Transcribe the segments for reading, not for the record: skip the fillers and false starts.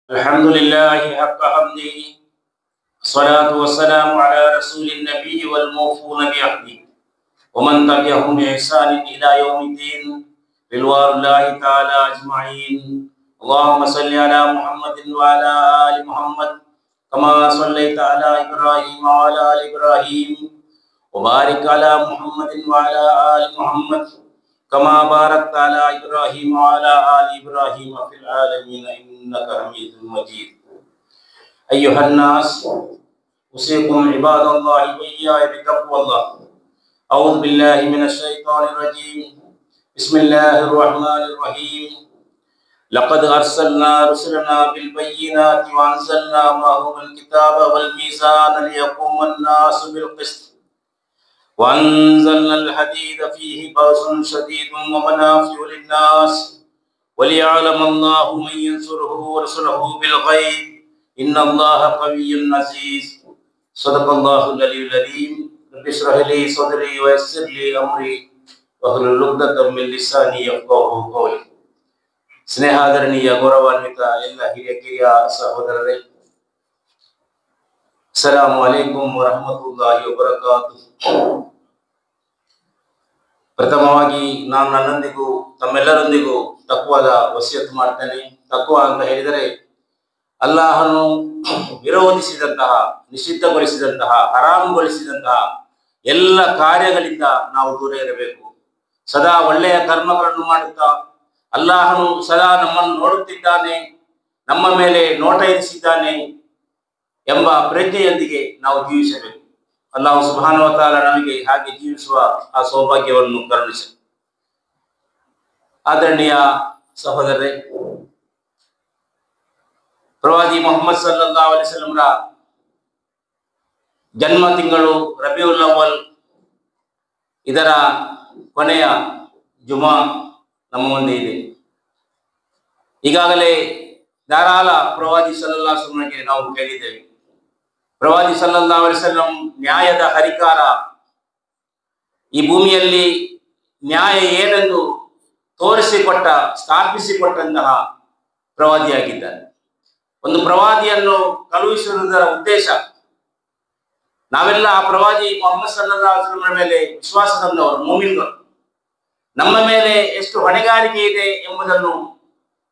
الحمد لله حق حمده. الصلاة والسلام على رسول النبي والموفون بعهده ومن تبعهم بإحسان إلى يوم الدين رضوان الله تعالى أجمعين. اللهم صل على محمد وعلى آل محمد كما صليت على إبراهيم وعلى آل إبراهيم وبارك على محمد وعلى آل محمد كما باركت على إبراهيم وعلى آل إبراهيم في العالمين إنك حميد مجيد. أيها الناس أوصيكم عباد الله وإياي بتقوى الله. أعوذ بالله من الشيطان الرجيم. بسم الله الرحمن الرحيم. لقد أرسلنا رسلنا بالبينات وأنزلنا معهم الكتاب والميزان ليقوم الناس بالقسط وأنزلنا الحديد فيه بأس شديد ومنافع للناس وليعلم الله من ينصره ورسله بالغيب إن الله قوي عزيز. صدق الله العلي العظيم. رب اشرح لي صدري ويسر لي أمري واحلل عقدة من لساني يفقهوا قولي. ಸ್ನೇಹಾದರಣೀಯ ಗೌರವಾನ್ವಿತ ಎಲ್ಲ ಹಿರಿಯ ಕಿರಿಯ ಸಹೋದರರೇ, ಅಸ್ಸಲಾಮು ಅಲೈಕುಂ ವರಹಮತುಲ್ಲಾಹಿ ವಬರಕಾತುಹು. ಪ್ರಥಮವಾಗಿ ನಾನು ನನ್ನೊಂದಿಗೂ ತಮ್ಮೆಲ್ಲರೊಂದಿಗೂ ತಕ್ವಾದ ವಸಿಯತ್ ಮಾಡ್ತೇನೆ. ತಕ್ವಾ ಅಂತ ಹೇಳಿದರೆ ಅಲ್ಲಾಹನು ವಿರೋಧಿಸಿದಂತಹ, ನಿಷಿದ್ಧಗೊಳಿಸಿದಂತಹ, ಹರಾಮುಗೊಳಿಸಿದಂತಹ ಎಲ್ಲ ಕಾರ್ಯಗಳಿಂದ ನಾವು ದೂರ ಇರಬೇಕು. ಸದಾ ಒಳ್ಳೆಯ ಕರ್ಮಗಳನ್ನು ಮಾಡುತ್ತಾ ಅಲ್ಲಾಹನು ಸದಾ ನಮ್ಮನ್ನು ನೋಡುತ್ತಿದ್ದಾನೆ, ನಮ್ಮ ಮೇಲೆ ನೋಟ ಇರಿಸಿದ್ದಾನೆ ಎಂಬ ಪ್ರಜ್ಞೆಯೊಂದಿಗೆ ನಾವು ಜೀವಿಸಬೇಕು. ಅಲ್ಲಾಹು ಸುಬ್ಹಾನಹು ವ ತಆಲಾ ನಮಗೆ ಹಾಗೆ ಜೀವಿಸುವ ಆ ಸೌಭಾಗ್ಯವನ್ನು ಕರುಣಿಸಲಿ. ಆದರಣೀಯ ಸಹೋದರರೇ, ಪ್ರವಾದಿ ಮೊಹಮ್ಮದ್ ಸಲ್ಲಲ್ಲಾಹು ಅಲೈಹಿ ವಸಲ್ಲಂರ ಜನ್ಮ ತಿಂಗಳು ರಬಿಯುಲ್ ಅವ್ವಲ್, ಇದರ ಕೊನೆಯ ಜುಮಾ ನಮ್ಮ ಮುಂದೆ ಇದೆ. ಈಗಾಗಲೇ ಧಾರಾಳ ಪ್ರವಾದಿ ಸಲ್ಲಲ್ಲಾಹು ಅಲೈಹಿ ವಸಲ್ಲಂಗೆ ನಾವು ಕೇಳಿದ್ದೇವೆ. ಪ್ರವಾದಿ ಸಲ್ಲಲ್ಲಾಹು ಅಲೈಹಿ ವಸಲ್ಲಂ ನ್ಯಾಯದ ಹರಿಕಾರ, ಈ ಭೂಮಿಯಲ್ಲಿ ನ್ಯಾಯ ಏನೆಂದು ತೋರಿಸಿಕೊಟ್ಟ, ಸ್ಥಾಪಿಸಿಕೊಟ್ಟಂತಹ ಪ್ರವಾದಿಯಾಗಿದ್ದಾರೆ. ಒಂದು ಪ್ರವಾದಿಯನ್ನು ಕಳುಹಿಸುವುದರ ಉದ್ದೇಶ, ನಾವೆಲ್ಲ ಆ ಪ್ರವಾದಿ ಮೊಹಮ್ಮದ್ ಸಲ್ಲಲ್ಲಾಹು ಅಲೈಹಿ ವಸಲ್ಲಂ ಮೇಲೆ ವಿಶ್ವಾಸ ತಂದವರು, ಮುಮಿನ್ಗಳು. ನಮ್ಮ ಮೇಲೆ ಎಷ್ಟು ಹೊಣೆಗಾರಿಕೆ ಇದೆ ಎಂಬುದನ್ನು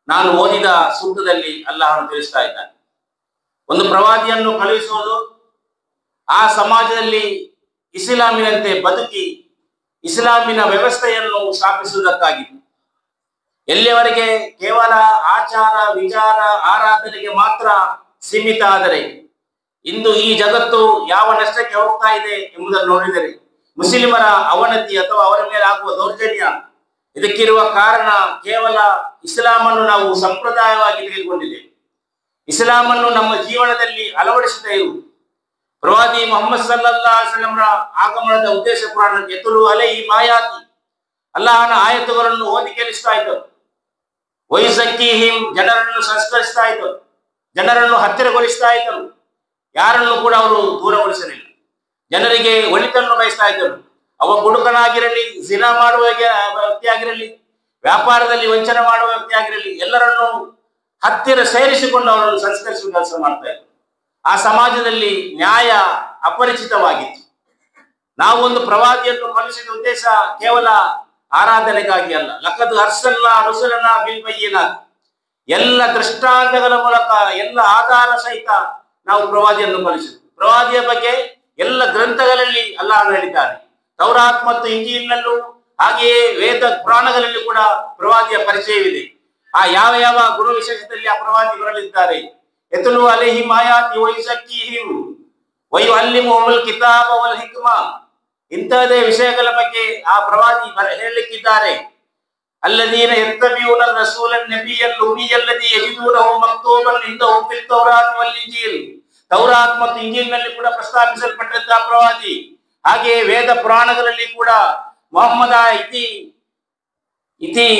ನಾನು ಓದಿದ ಸೂತ್ರದಲ್ಲಿ ಅಲ್ಲಾಹನು ತಿಳಿಸ್ತಾ ಇದ್ದಾನೆ. ಒಂದು ಪ್ರವಾದಿಯನ್ನು ಕಳುಹಿಸುವುದು ಆ ಸಮಾಜದಲ್ಲಿ ಇಸ್ಲಾಮಿನಂತೆ ಬದುಕಿ ಇಸ್ಲಾಮಿನ ವ್ಯವಸ್ಥೆಯನ್ನು ಸ್ಥಾಪಿಸುವುದಕ್ಕಾಗಿದೆ. ಎಲ್ಲಿಯವರೆಗೆ ಕೇವಲ ಆಚಾರ ವಿಚಾರ ಆರಾಧನೆಗೆ ಮಾತ್ರ ಸೀಮಿತ ಆದರೆ ಇಂದು ಈ ಜಗತ್ತು ಯಾವ ನಷ್ಟಕ್ಕೆ ಹೋಗ್ತಾ ಇದೆ ಎಂಬುದನ್ನು ನೋಡಿದರೆ, ಮುಸ್ಲಿಮರ ಅವನತಿ ಅಥವಾ ಅವರ ಮೇಲೆ ಆಗುವ ದೌರ್ಜನ್ಯ, ಇದಕ್ಕಿರುವ ಕಾರಣ ಕೇವಲ ಇಸ್ಲಾಮನ್ನು ನಾವು ಸಂಪ್ರದಾಯವಾಗಿ ತೆಗೆದುಕೊಂಡಿದ್ದೇವೆ. ಇಸ್ಲಾಮನ್ನು ನಮ್ಮ ಜೀವನದಲ್ಲಿ ಅಳವಡಿಸುತ್ತಾ ಇರುವುದು. ಪ್ರವಾದಿ ಮೊಹಮ್ಮದ್ ಸಲ್ಲಲ್ಲಾಹು ಅಲೈಹಿ ವಸಲ್ಲಂರ ಆಗಮನದ ಉದ್ದೇಶ ಪುರಾಣ ಯತುಲು ಅಲೈಹಿ ಆಯಾತಿ, ಅಲ್ಲಾಹನ ಆಯತುಗಳನ್ನು ಓದಿ ಕೇಳಿಸ್ತಾ ಇದ್ದರು. ವಯಸ್ಸಕ್ಕಿಹಿಂ, ಜನರನ್ನು ಸಂಸ್ಕರಿಸ್ತಾ ಇದ್ದರು, ಜನರನ್ನು ಹತ್ತಿರಗೊಳಿಸ್ತಾ ಇದ್ದರು. ಯಾರನ್ನು ಕೂಡ ಅವರು ದೂರಗೊಳಿಸಲಿಲ್ಲ. ಜನರಿಗೆ ಒಳಿತನ್ನು ಬಯಸ್ತಾ ಇದ್ದರು. ಅವ ಕುಡುಕನಾಗಿರಲಿ, ಜಿನಾ ಮಾಡುವ ವ್ಯಕ್ತಿಯಾಗಿರಲಿ, ವ್ಯಾಪಾರದಲ್ಲಿ ವಂಚನೆ ಮಾಡುವ ವ್ಯಕ್ತಿಯಾಗಿರಲಿ, ಎಲ್ಲರನ್ನು ಹತ್ತಿರ ಸೇರಿಸಿಕೊಂಡು ಅವರನ್ನು ಸಂಸ್ಕರಿಸುವ ಕೆಲಸ ಮಾಡ್ತಾ ಇದ್ದರು. ಆ ಸಮಾಜದಲ್ಲಿ ನ್ಯಾಯ ಅಪರಿಚಿತವಾಗಿತ್ತು. ನಾವು ಒಂದು ಪ್ರವಾದಿಯನ್ನು ಕಳುಹಿಸಿದ ಉದ್ದೇಶ ಕೇವಲ ಆರಾಧನೆಗಾಗಿ ಅಲ್ಲ. ಲಕದ್ ಅರ್ಸಲ್ನಾ ರುಸುಲನಾ ಬಿಲ್ ಬಯ್ಯಿನಾತ್, ಎಲ್ಲ ದೃಷ್ಟಾಂತಗಳ ಮೂಲಕ, ಎಲ್ಲ ಆಧಾರ ಸಹಿತ ನಾವು ಪ್ರವಾದಿಯನ್ನು ಕಳುಹಿಸಿದ್ವಿ. ಪ್ರವಾದಿಯ ಬಗ್ಗೆ ಎಲ್ಲ ಗ್ರಂಥಗಳಲ್ಲಿ ಅಲ್ಲಾಹನು ಹೇಳಿದ್ದಾನೆ. ತೌರಾತ್ ಮತ್ತು ಇಂಜೀಲಿನಲ್ಲೂ ಹಾಗೆಯೇ ವೇದ ಪುರಾಣಗಳಲ್ಲಿ ಕೂಡ ಪ್ರವಾದಿಯ ಪರಿಚಯವಿದೆ. ಆ ಯಾವ ಯಾವ ಗುಣ ವಿಶೇಷದಲ್ಲಿ ಆ ಪ್ರವಾದಿ ಬರಲಿದ್ದಾರೆ. ಯತುಲು ಅಲೈಹಿಂ ಆಯಾತಿ ವಯುಜಕ್ಕಿಹಿಂ ವಯುಅಲ್ಲಿಮುಹುಲ್ ಕಿತಾಬ ವಲ್ ಹಿಕ್ಮಾ, ಇಂಥದೇ ವಿಷಯಗಳ ಬಗ್ಗೆ ಆ ಪ್ರವಾದಿ ಹೇಳಲಿಕ್ಕಿದ್ದಾರೆ. ಅಲ್ಲದೀನ ಯತ್ತಬಿಯೂನ ರಸೂಲನ್ ನಬಿಯಲ್ ಉಮ್ಮಿಯಲ್ಲದಿ ಯಜಿದೂನಹು ಮಕ್ತೂಬನ್ ಇಂದಹುಂ ಫಿಲ್ ತೌರಾತ್ ವಲ್ ಇಂಜೀಲ್, ತೌರಾತ್ ಮತ್ತು ಇಂಜೀಲ್ನಲ್ಲಿ ಕೂಡ ಪ್ರಸ್ತಾಪಿಸಲ್ಪಟ್ಟಂತಹ ಪ್ರವಾದಿ. ಹಾಗೆಯೇ ವೇದ ಪುರಾಣಗಳಲ್ಲಿ ಕೂಡ ಮೊಹಮ್ಮದ ಇತಿ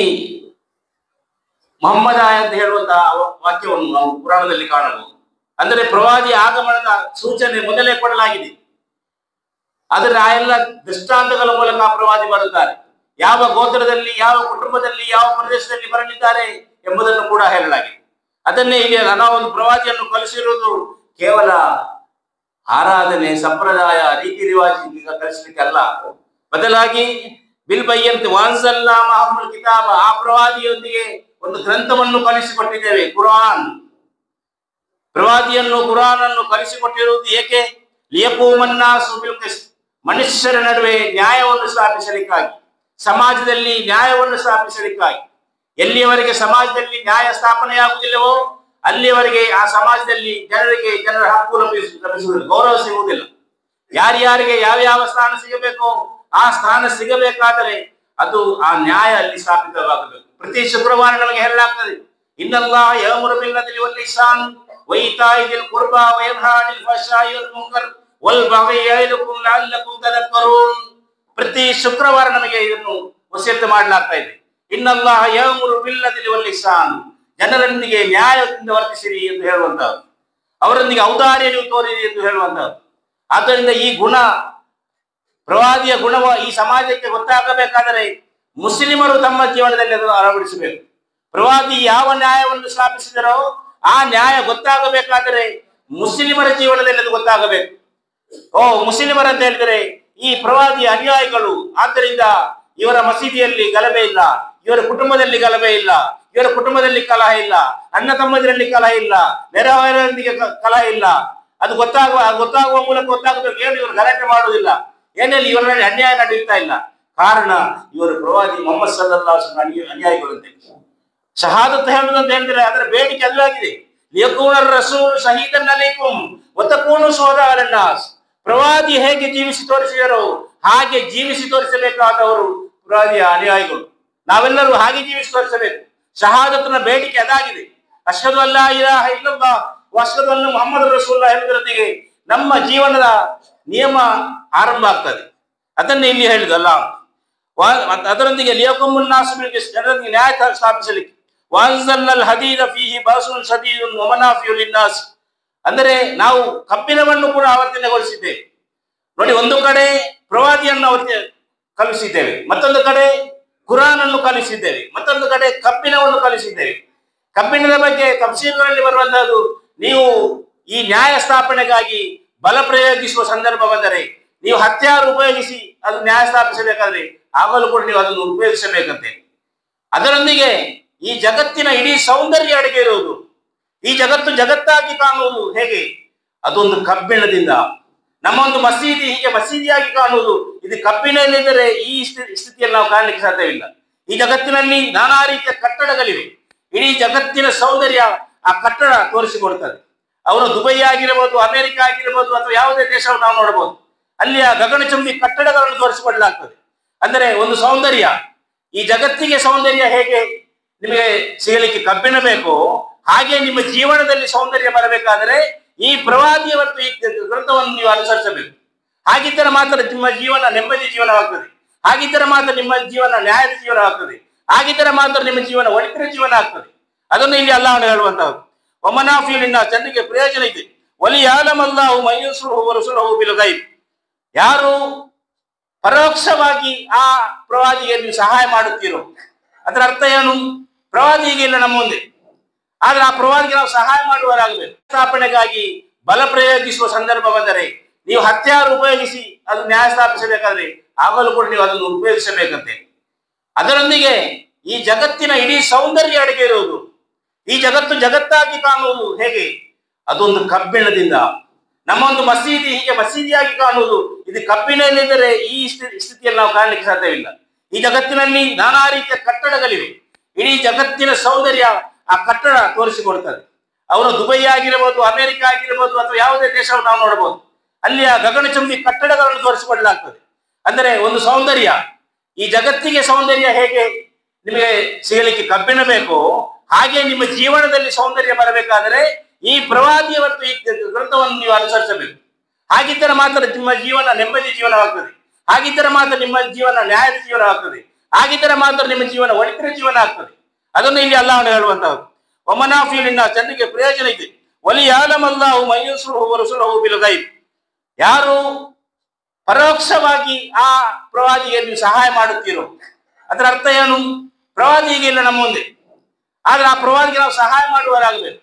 ಮೊಹಮ್ಮದ ಅಂತ ಹೇಳುವಂತಹ ವಾಕ್ಯವನ್ನು ನಾವು ಪುರಾಣದಲ್ಲಿ ಕಾಣಬಹುದು. ಅಂದರೆ ಪ್ರವಾದಿ ಆಗಮನದ ಸೂಚನೆ ಮೊದಲೇ ಕೊಡಲಾಗಿದೆ. ಆದರೆ ಆ ಎಲ್ಲ ದೃಷ್ಟಾಂತಗಳ ಮೂಲಕ ಪ್ರವಾದಿ ಬರುತ್ತಾರೆ. ಯಾವ ಗೋತ್ರದಲ್ಲಿ, ಯಾವ ಕುಟುಂಬದಲ್ಲಿ, ಯಾವ ಪ್ರದೇಶದಲ್ಲಿ ಬರಲಿದ್ದಾರೆ ಎಂಬುದನ್ನು ಕೂಡ ಹೇಳಲಾಗಿದೆ. ಅದನ್ನೇ ಇಲ್ಲಿ ನಾವು ಒಂದು ಪ್ರವಾದಿಯನ್ನು ಕಲಿಸಿರುವುದು ಕೇವಲ ಆರಾಧನೆ, ಸಂಪ್ರದಾಯ, ರೀತಿ ರಿವಾಜಿ ಕಲಿಸಲಿಕ್ಕೆ ಅಲ್ಲ. ಬದಲಾಗಿ ಬಿಲ್ ಬಯ್ಯಂತೆ ವಾನ್ಸಲ್ಲಾ ಮಹಮ್ಮದ್ ಕಿತಾಬ, ಆ ಪ್ರವಾದಿಯೊಂದಿಗೆ ಒಂದು ಗ್ರಂಥವನ್ನು ಕಲಿಸಿಕೊಟ್ಟಿದ್ದೇವೆ, ಕುರಾನ್. ಪ್ರವಾದಿಯನ್ನು ಕುರಾನ್ ಅನ್ನು ಕಲಿಸಿಕೊಟ್ಟಿರುವುದು ಏಕೆ? ಲಿಯಕೂಮನ್ನಾಸು ಬಿಲ್ ಕಿಸ್ಟ್, ಮನುಷ್ಯರ ನಡುವೆ ನ್ಯಾಯವನ್ನು ಸ್ಥಾಪಿಸಲಿಕ್ಕಾಗಿ, ಸಮಾಜದಲ್ಲಿ ನ್ಯಾಯವನ್ನು ಸ್ಥಾಪಿಸಲಿಕ್ಕಾಗಿ. ಎಲ್ಲಿಯವರೆಗೆ ಸಮಾಜದಲ್ಲಿ ನ್ಯಾಯ ಸ್ಥಾಪನೆಯಾಗುವುದಿಲ್ಲವೋ ಅಲ್ಲಿಯವರೆಗೆ ಆ ಸಮಾಜದಲ್ಲಿ ಜನರ ಹಕ್ಕು ಲಭಿಸುವುದಿಲ್ಲ, ಗೌರವ ಸಿಗುವುದಿಲ್ಲ. ಯಾರ್ಯಾರಿಗೆ ಯಾವ ಸ್ಥಾನ ಸಿಗಬೇಕೋ ಆ ಸ್ಥಾನ ಸಿಗಬೇಕಾದರೆ ಅದು ಆ ನ್ಯಾಯ ಅಲ್ಲಿ ಸ್ಥಾಪಿತವಾಗಬೇಕು. ಪ್ರತಿ ಶುಕ್ರವಾರ ನಮಗೆ ಹೇಳಲಾಗ್ತದೆ, ಇನ್ನಲ್ಲಾಹ ಯಅಮುರು ಬಿಲ್ ಅದ್ಲಿ ವಲ್ ಇಹ್ಸಾನ್ ವ ಈತಾಇ ದಿಲ್ ಕುರ್ಬಾ ವ ಯನ್ಹಾ ಅನಿಲ್ ಫಹ್ಶಾಯಿ ವಲ್ ಮುನ್ಕರ್ ವಲ್ ಬಗ್ಯಿ ಯಇದುಕುಂ ಲಅಲ್ಲಕುಂ ತದಕ್ಕರೂನ್. ಪ್ರತಿ ಶುಕ್ರವಾರ ನಮಗೆ ಇದನ್ನು ವಸಿಯತ್ತು ಮಾಡಲಾಗ್ತಾ ಇದೆ. ಇನ್ನಲ್ಲಾಹ ಯಅಮುರು ಬಿಲ್ ಅದ್ಲಿ ವಲ್ ಇಹ್ಸಾನ್, ಜನರೊಂದಿಗೆ ನ್ಯಾಯದಿಂದ ವರ್ತಿಸಿರಿ ಎಂದು ಹೇಳುವಂತಹದ್ದು, ಅವರೊಂದಿಗೆ ಔದಾರ್ಯ ನೀವು ತೋರಿರಿ ಎಂದು ಹೇಳುವಂತಹದ್ದು. ಆದ್ದರಿಂದ ಈ ಗುಣ, ಪ್ರವಾದಿಯ ಗುಣವ ಈ ಸಮಾಜಕ್ಕೆ ಗೊತ್ತಾಗಬೇಕಾದರೆ ಮುಸ್ಲಿಮರು ತಮ್ಮ ಜೀವನದಲ್ಲಿ ಅದನ್ನು ಅಳವಡಿಸಬೇಕು. ಪ್ರವಾದಿ ಯಾವ ನ್ಯಾಯವನ್ನು ಸ್ಥಾಪಿಸಿದರೋ ಆ ನ್ಯಾಯ ಗೊತ್ತಾಗಬೇಕಾದರೆ ಮುಸ್ಲಿಮರ ಜೀವನದಲ್ಲಿ ಅದು ಗೊತ್ತಾಗಬೇಕು. ಮುಸ್ಲಿಮರ ಅಂತ ಹೇಳಿದರೆ ಈ ಪ್ರವಾದಿಯ ಅನುಯಾಯಿಗಳು, ಆದ್ದರಿಂದ ಇವರ ಮಸೀದಿಯಲ್ಲಿ ಗಲಭೆ ಇಲ್ಲ, ಇವರ ಕುಟುಂಬದಲ್ಲಿ ಗಲಭೆ ಇಲ್ಲ, ಇವರ ಕುಟುಂಬದಲ್ಲಿ ಕಲಹ ಇಲ್ಲ, ಅಣ್ಣ ತಮ್ಮದರಲ್ಲಿ ಕಲಹ ಇಲ್ಲ, ನೆರೆಹೊರೆಯವರೊಂದಿಗೆ ಕಲಹ ಇಲ್ಲ. ಅದು ಗೊತ್ತಾಗುವ ಮೂಲಕ ಗೊತ್ತಾಗಬೇಕು. ಏನು ಇವರು ಗಲಾಟೆ ಮಾಡುವುದಿಲ್ಲ, ಏನಲ್ಲಿ ಇವರಲ್ಲಿ ಅನ್ಯಾಯ ನಡೆಯುತ್ತಾ ಇಲ್ಲ. ಕಾರಣ ಇವರು ಪ್ರವಾದಿ ಮೊಹಮ್ಮದ್ ಸಲ್ಲಲ್ಲಾಹು ಅಲೈಹಿ ವಸಲ್ಲಂ ಅನ್ಯಾಯಿಗಳಂತೆ. ಶಹಾದತ್ ಹೇಳುವುದಂತ ಹೇಳಿದ್ರೆ ಅದರ ಬೇಡಿಕೆ ಅದಾಗಿದೆ, ಲಿಯಕೂನ ರಸೂಲ್ ಶಹೀದನ್ ಅಲೈಕುಂ ವ ತಕೂನು ಶುಹದಾ ಅಲನ್ ನಾಸ್. ಪ್ರವಾದಿ ಹೇಗೆ ಜೀವಿಸಿ ತೋರಿಸಿದರೋ ಹಾಗೆ ಜೀವಿಸಿ ತೋರಿಸಬೇಕಾದವರು ಪ್ರವಾದಿಯ ಅನುಯಾಯಿಗಳು. ನಾವೆಲ್ಲರೂ ಹಾಗೆ ಜೀವಿಸಿ ತೋರಿಸಬೇಕು. ಶಹಾದತ್ನ ಬೇಡಿಕೆ ಅದಾಗಿದೆ. ಅಶ್ಹದು ಅಲ್ಲಾ ಇಲಾಹ ಇಲ್ಲಲ್ಲಾಹ್ ವ ಅಶ್ಹದು ಅನ್ನ ಮುಹಮ್ಮದ್ ರಸೂಲುಲ್ಲಾಹ್ ಹೇಳುವುದರೊಂದಿಗೆ ನಮ್ಮ ಜೀವನದ ನಿಯಮ ಆರಂಭ ಆಗ್ತದೆ. ಅದನ್ನೇ ಇಲ್ಲಿ ಹೇಳಿದಲ್ಲ, ಅದರೊಂದಿಗೆ ಲಿಯಕುಮುನ್ ನಾಸ್ ಬಿಲ್ ಕಿಸ್ಟ್, ಜನರಿಗೆ ನ್ಯಾಯ ಸ್ಥಾಪಿಸಲಿಕ್ಕೆ. ವಾನ್ಸಲ್ಲಲ್ ಹದೀದ ಫೀಹಿ ಬಾಸುನ್ ಶದೀದುನ್ ವ ಮನಾಫಿಯು ಲಿನ್ನಾಸ್, ಅಂದರೆ ನಾವು ಕಬ್ಬಿಣವನ್ನು ಕೂಡ ಆವರ್ತನೆಗೊಳಿಸಿದ್ದೇವೆ. ನೋಡಿ, ಒಂದು ಕಡೆ ಪ್ರವಾದಿಯನ್ನು ಕಲಿಸಿದ್ದೇವೆ, ಮತ್ತೊಂದು ಕಡೆ ಕುರಾನ್ ಅನ್ನು ಕಲಿಸಿದ್ದೇವೆ, ಮತ್ತೊಂದು ಕಡೆ ಕಬ್ಬಿಣವನ್ನು ಕಲಿಸಿದ್ದೇವೆ. ಕಬ್ಬಿಣದ ಬಗ್ಗೆ ತಫ್ಸೀರ್ಗಳಲ್ಲಿ ಬರುವಂತಹದ್ದು, ನೀವು ಈ ನ್ಯಾಯ ಸ್ಥಾಪನೆಗಾಗಿ ಬಲ ಪ್ರಯೋಗಿಸುವ ಸಂದರ್ಭ ಬಂದರೆ, ನೀವು ಹತ್ಯಾರು ಉಪಯೋಗಿಸಿ ಅದು ನ್ಯಾಯ ಸ್ಥಾಪಿಸಬೇಕಾದ್ರೆ ಆಗಲೂ ಕೂಡ ನೀವು ಅದನ್ನು ಉಪಯೋಗಿಸಬೇಕಂತೆ. ಅದರೊಂದಿಗೆ ಈ ಜಗತ್ತಿನ ಇಡೀ ಸೌಂದರ್ಯ ಅಡಗಿ ಇರುವುದು, ಈ ಜಗತ್ತಾಗಿ ಕಾಣುವುದು ಹೇಗೆ? ಅದೊಂದು ಕಬ್ಬಿಣದಿಂದ. ನಮ್ಮ ಒಂದು ಮಸೀದಿ ಹೀಗೆ ಮಸೀದಿಯಾಗಿ ಕಾಣುವುದು ಇದು ಕಬ್ಬಿಣದಲ್ಲಿದ್ದರೆ ಈ ಸ್ಥಿತಿಯಲ್ಲಿ ನಾವು ಕಾಣಲಿಕ್ಕೆ ಸಾಧ್ಯವಿಲ್ಲ. ಈ ಜಗತ್ತಿನಲ್ಲಿ ನಾನಾ ರೀತಿಯ ಕಟ್ಟಡಗಳಿವೆ. ಇಡೀ ಜಗತ್ತಿನ ಸೌಂದರ್ಯ ಆ ಕಟ್ಟಡ ತೋರಿಸಿಕೊಡ್ತದೆ. ಅವರು ದುಬೈ ಆಗಿರಬಹುದು, ಅಮೆರಿಕ ಆಗಿರಬಹುದು, ಅಥವಾ ಯಾವುದೇ ದೇಶವನ್ನು ನಾವು ನೋಡಬಹುದು, ಅಲ್ಲಿಯ ಗಗನಚುಂಬಿ ಕಟ್ಟಡಗಳನ್ನು ತೋರಿಸಿಕೊಡಲಾಗ್ತದೆ. ಅಂದರೆ ಒಂದು ಸೌಂದರ್ಯ, ಈ ಜಗತ್ತಿಗೆ ಸೌಂದರ್ಯ ಹೇಗೆ ನಿಮಗೆ ಸಿಗಲಿಕ್ಕೆ ಕಬ್ಬಿಣ ಬೇಕು, ಹಾಗೆ ನಿಮ್ಮ ಜೀವನದಲ್ಲಿ ಸೌಂದರ್ಯ ಬರಬೇಕಾದರೆ ಈ ಪ್ರವಾದಿಯ ಮತ್ತು ಈ ಗ್ರಂಥವನ್ನು ನೀವು ಅನುಸರಿಸಬೇಕು. ಹಾಗಿದ್ದರೆ ಮಾತ್ರ ನಿಮ್ಮ ಜೀವನ ನೆಮ್ಮದಿ ಜೀವನವಾಗ್ತದೆ. ಹಾಗಿದ್ದರೆ ಮಾತ್ರ ನಿಮ್ಮ ಜೀವನ ನ್ಯಾಯದ ಜೀವನವಾಗ್ತದೆ. ಹಾಗಿದ್ದರೆ ಮಾತ್ರ ನಿಮ್ಮ ಜೀವನ ಒಳಿತಿನ ಜೀವನ ಆಗ್ತದೆ. ಅದನ್ನು ಇಲ್ಲಿ ಅಲ್ಲಾಹನು ಹೇಳುವಂತಹದ್ದು. ವಮನಾಫಿಯು ಲಿನ್ನಾಸ್, ಜನರಿಗೆ ಪ್ರಯೋಜನ ಇದೆ. ವಲಿಯಅಲಮಲ್ಲಾಹು ಮನ್ ಯನ್ಸುರುಹು ವ ರಸೂಲಹು ಬಿಲ್ ಗೈಬ್, ಯಾರು ಪರೋಕ್ಷವಾಗಿ ಆ ಪ್ರವಾದಿಗೆ ನೀವು ಸಹಾಯ ಮಾಡುತ್ತೀರೋ, ಅದರ ಅರ್ಥ ಏನು? ಪ್ರವಾದಿಗೆ ಇಲ್ಲ ನಮ್ಮ ಮುಂದೆ, ಆದ್ರೆ ಆ ಪ್ರವಾದಿಗೆ ನಾವು ಸಹಾಯ ಮಾಡುವವರಾಗಬೇಕು. ಸ್ಥಾಪನೆಗಾಗಿ ಬಲ ಪ್ರಯೋಗಿಸುವ ಸಂದರ್ಭ ಬಂದರೆ, ನೀವು ಹತ್ಯಾರು ಉಪಯೋಗಿಸಿ ಅದು ನ್ಯಾಯ ಸ್ಥಾಪಿಸಬೇಕಾದ್ರೆ ಆಗಲೂ ಕೂಡ ನೀವು ಅದನ್ನು ಉಪಯೋಗಿಸಬೇಕಂತೆ. ಅದರೊಂದಿಗೆ ಈ ಜಗತ್ತಿನ ಇಡೀ ಸೌಂದರ್ಯ ಅಡಗಿ ಇರುವುದು, ಈ ಜಗತ್ತಾಗಿ ಕಾಣುವುದು ಹೇಗೆ? ಅದೊಂದು ಕಬ್ಬಿಣದಿಂದ. ನಮ್ಮ ಒಂದು ಮಸೀದಿ ಹೀಗೆ ಮಸೀದಿಯಾಗಿ ಕಾಣುವುದು ಇದು ಕಬ್ಬಿಣದಲ್ಲಿದ್ದರೆ ಈ ಸ್ಥಿತಿಯಲ್ಲಿ ನಾವು ಕಾಣಲಿಕ್ಕೆ ಸಾಧ್ಯವಿಲ್ಲ. ಈ ಜಗತ್ತಿನಲ್ಲಿ ನಾನಾ ರೀತಿಯ ಕಟ್ಟಡಗಳಿವೆ. ಇಡೀ ಜಗತ್ತಿನ ಸೌಂದರ್ಯ ಆ ಕಟ್ಟಡ ತೋರಿಸಿಕೊಡ್ತದೆ. ಅವರು ದುಬೈ ಆಗಿರಬಹುದು, ಅಮೆರಿಕ ಆಗಿರಬಹುದು, ಅಥವಾ ಯಾವುದೇ ದೇಶವನ್ನು ನಾವು ನೋಡಬಹುದು, ಅಲ್ಲಿಯ ಗಗನಚುಂಬಿ ಕಟ್ಟಡಗಳನ್ನು ತೋರಿಸಿಕೊಡಲಾಗ್ತದೆ. ಅಂದರೆ ಒಂದು ಸೌಂದರ್ಯ, ಈ ಜಗತ್ತಿಗೆ ಸೌಂದರ್ಯ ಹೇಗೆ ನಿಮಗೆ ಸಿಗಲಿಕ್ಕೆ ಕಬ್ಬಿಣ ಬೇಕು, ಹಾಗೆ ನಿಮ್ಮ ಜೀವನದಲ್ಲಿ ಸೌಂದರ್ಯ ಬರಬೇಕಾದರೆ ಈ ಪ್ರವಾದಿಯ ಮತ್ತು ಈ ಗ್ರಂಥವನ್ನು ನೀವು ಅನುಸರಿಸಬೇಕು. ಹಾಗಿದ್ದರೆ ಮಾತ್ರ ನಿಮ್ಮ ಜೀವನ ನೆಮ್ಮದಿ ಜೀವನವಾಗ್ತದೆ. ಹಾಗಿದ್ದರೆ ಮಾತ್ರ ನಿಮ್ಮ ಜೀವನ ನ್ಯಾಯದ ಜೀವನವಾಗ್ತದೆ. ಹಾಗಿದ್ದರೆ ಮಾತ್ರ ನಿಮ್ಮ ಜೀವನ ಒಳಿತಿನ ಜೀವನ ಆಗ್ತದೆ. ಅದನ್ನು ಇಲ್ಲಿ ಅಲ್ಲಾಹನು ಹೇಳುವಂತಹದ್ದು. ವಮನಾಫಿಯು ಲಿನ್ನಾಸ್, ಜನರಿಗೆ ಪ್ರಯೋಜನ ಇದೆ. ವಲಿಯಅಲಮಲ್ಲಾಹು ಮನ್ ಯನ್ಸುರುಹು ವ ರಸೂಲಹು ಬಿಲ್ ಗೈಬ್, ಯಾರು ಪರೋಕ್ಷವಾಗಿ ಆ ಪ್ರವಾದಿಗೆ ನೀವು ಸಹಾಯ ಮಾಡುತ್ತೀರೋ, ಅದರ ಅರ್ಥ ಏನು? ಪ್ರವಾದಿಗೆ ಇಲ್ಲ ನಮ್ಮ ಮುಂದೆ, ಆದ್ರೆ ಆ ಪ್ರವಾದಿಗೆ ನಾವು ಸಹಾಯ ಮಾಡುವವರಾಗಬೇಕು.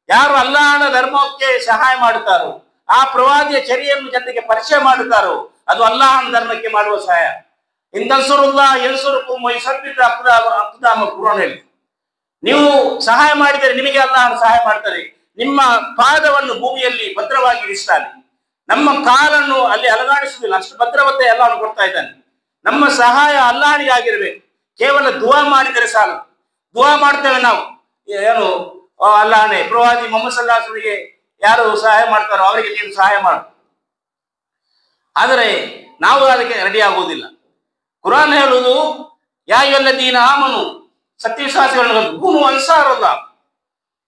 ಯಾರು ಅಲ್ಲಾಹನ ಧರ್ಮಕ್ಕೆ ಸಹಾಯ ಮಾಡುತ್ತಾರೋ, ಆ ಪ್ರವಾದಿಯ ಚರ್ಯೆಯನ್ನು ಜನರಿಗೆ ಪರಿಚಯ ಮಾಡುತ್ತಾರೋ, ಅದು ಅಲ್ಲಾಹನ ಧರ್ಮಕ್ಕೆ ಮಾಡುವ ಸಹಾಯ. ಇಂದನ್ಸುರುಲ್ಲಾ ಎಲ್ಸುರುಕುಂ ವಯುಸಬ್ಬಿತು ಅಕ್ದಾಮ ಕುರಾನ್ ಹೇಳಿ. ನೀವು ಸಹಾಯ ಮಾಡಿದರೆ ನಿಮಗೆ ಅಲ್ಲಾಹನ ಸಹಾಯ ಮಾಡ್ತಾರೆ. ನಿಮ್ಮ ಪಾದವನ್ನು ಭೂಮಿಯಲ್ಲಿ ಭದ್ರವಾಗಿ ಇರಿಸ್ತಾನೆ. ನಮ್ಮ ಕಾಲನ್ನು ಅಲ್ಲಿ ಅಲಗಾಡಿಸುವುದಿಲ್ಲ, ಅಷ್ಟು ಭದ್ರವತೆ ಅಲ್ಲಾಹನು ಕೊಡ್ತಾ ಇದ್ದಾನೆ. ನಮ್ಮ ಸಹಾಯ ಅಲ್ಲಾಹನಿಗೆ ಆಗಿರ್ಬೇಕು. ಕೇವಲ ದುವಾ ಮಾಡಿದರೆ ಸಾಲು. ದುವಾ ಮಾಡ್ತೇವೆ ನಾವು, ಏನು ಅಲ್ಲಾಹನೇ ಪ್ರವಾದಿ ಮೊಹಮ್ಮದ್ ಸಲ್ಲಲ್ಲಾಹು ಅಲೈಹಿ ವಸಲ್ಲಂಗೆ ಯಾರು ಸಹಾಯ ಮಾಡ್ತಾರೋ ಅವರಿಗೆ ನೀನು ಸಹಾಯ ಮಾಡು. ಆದರೆ ನಾವು ಅದಕ್ಕೆ ರೆಡಿ ಆಗುವುದಿಲ್ಲ. ಕುರಾನ್ ಹೇಳುವುದು ಯಾ ಅಯ್ಯುಹಲ್ಲದೀನ ಆಮನು, ಸತ್ಯವಿಶ್ವಾಸಿಗಳನ್ನು ಕೂನು ಅನ್ಸಾರುಲ್ಲಾಹ್,